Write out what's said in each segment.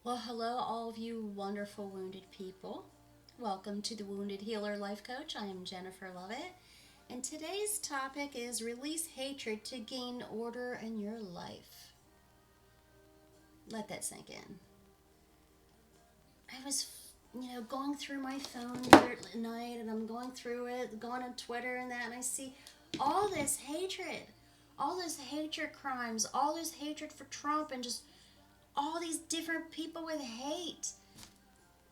Well, hello, all of you wonderful wounded people. Welcome to the Wounded Healer Life Coach. I am Jennifer Lovett, and today's topic is release hatred to gain order in your life. Let that sink in. I was, going through my phone the other night, and I'm going through it, going on Twitter and that, and I see all this hatred, all this hatred crimes, all this hatred for Trump, and just all these different people with hate.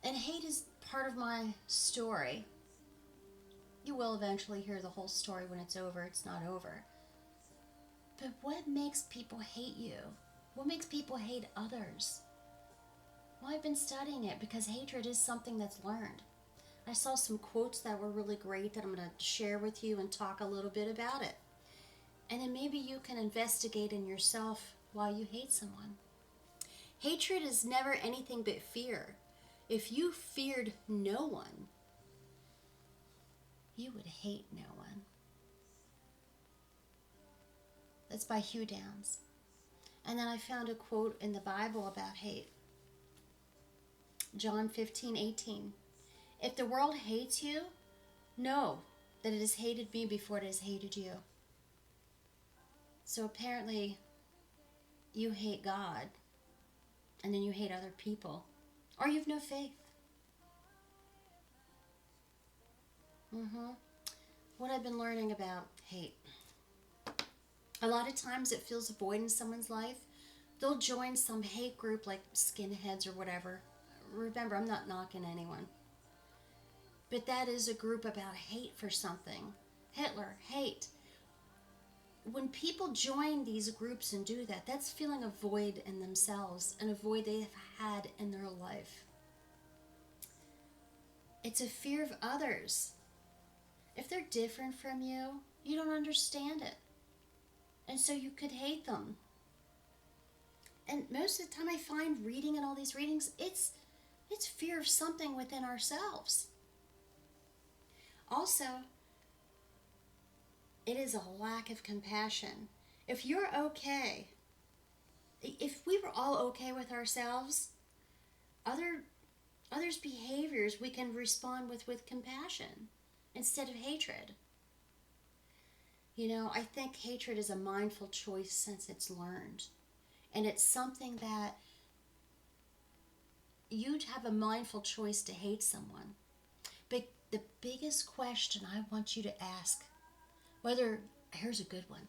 And hate is part of my story. You will eventually hear the whole story when it's over. It's not over. But what makes people hate you? What makes people hate others? Well, I've been studying it because hatred is something that's learned. I saw some quotes that were really great that I'm going to share with you and talk a little bit about it. And then maybe you can investigate in yourself why you hate someone. Hatred is never anything but fear. If you feared no one, you would hate no one. That's by Hugh Downs. And then I found a quote in the Bible about hate. John 15:18. If the world hates you, know that it has hated me before it has hated you. So apparently, you hate God, and then you hate other people, or you have no faith. What I've been learning about hate. A lot of times it fills a void in someone's life. They'll join some hate group like skinheads or whatever. Remember, I'm not knocking anyone. But that is a group about hate for something. Hitler, hate. When people join these groups and do that, that's feeling a void in themselves and a void they have had in their life. It's a fear of others. If they're different from you, you don't understand it. And so you could hate them. And most of the time I find reading in all these readings, it's fear of something within ourselves. Also, it is a lack of compassion. If you're okay, if we were all okay with ourselves, others' behaviors we can respond with compassion instead of hatred. I think hatred is a mindful choice since it's learned. And it's something that you'd have a mindful choice to hate someone. But the biggest question I want you to ask, here's a good one.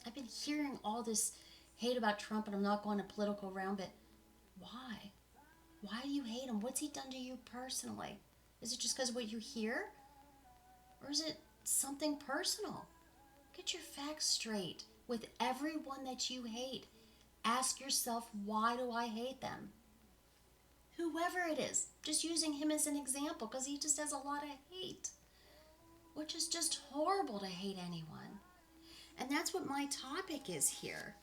I've been hearing all this hate about Trump, and I'm not going to political realm, but why? Why do you hate him? What's he done to you personally? Is it just because of what you hear? Or is it something personal? Get your facts straight. With everyone that you hate, ask yourself, why do I hate them? Whoever it is, just using him as an example because he just has a lot of hate, which is just horrible to hate anyone. And that's what my topic is here.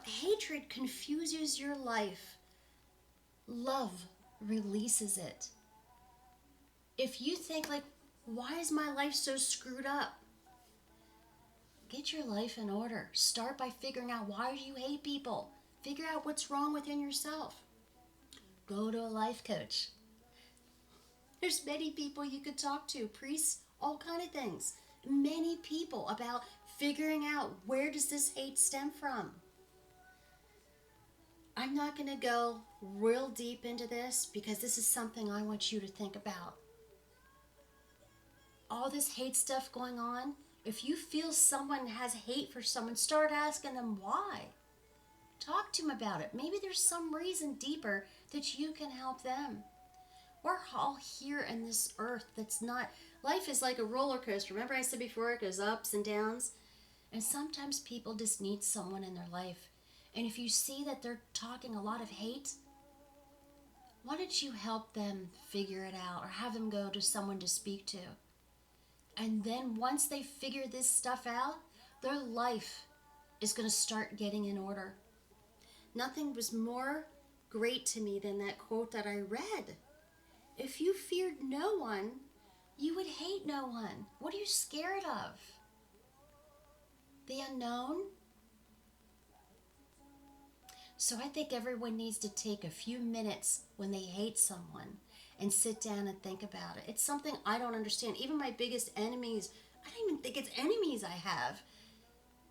Hatred confuses your life. Love releases it. If you think why is my life so screwed up? Get your life in order. Start by figuring out why do you hate people. Figure out what's wrong within yourself. Go to a life coach. There's many people you could talk to, priests, all kind of things. Many people about figuring out where does this hate stem from. I'm not going to go real deep into this because this is something I want you to think about. All this hate stuff going on, if you feel someone has hate for someone, start asking them why. Talk to them about it. Maybe there's some reason deeper that you can help them. We're all here in this earth that's not... Life is like a roller coaster. Remember I said before, it goes ups and downs? And sometimes people just need someone in their life. And if you see that they're talking a lot of hate, why don't you help them figure it out or have them go to someone to speak to? And then once they figure this stuff out, their life is going to start getting in order. Nothing was more great to me than that quote that I read. If you feared no one, you would hate no one. What are you scared of? The unknown? So I think everyone needs to take a few minutes when they hate someone and sit down and think about it. It's something I don't understand. Even my biggest enemies, I don't even think it's enemies I have.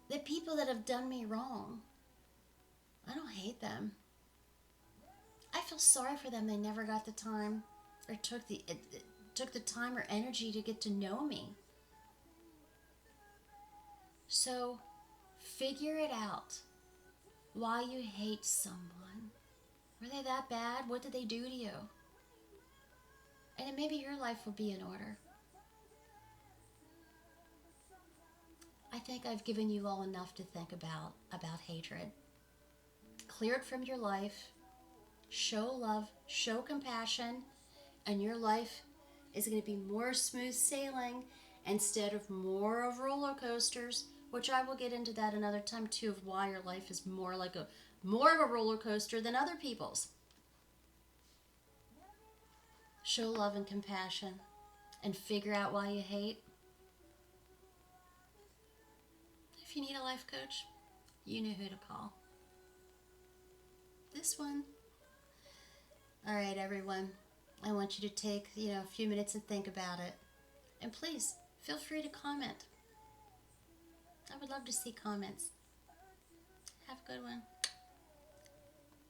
The people that have done me wrong, I don't hate them. I feel sorry for them. They never got the time or took the time or energy to get to know me. So figure it out. Why you hate someone. Were they that bad? What did they do to you? And then maybe your life will be in order. I think I've given you all enough to think about hatred. Clear it from your life. Show love, show compassion, and your life is going to be more smooth sailing instead of more of roller coasters, which I will get into that another time too, of why your life is more of a roller coaster than other people's. Show love and compassion and figure out why you hate. If you need a life coach, you know who to call. This one. All right, everyone. I want you to take, a few minutes and think about it. And please, feel free to comment. I would love to see comments. Have a good one.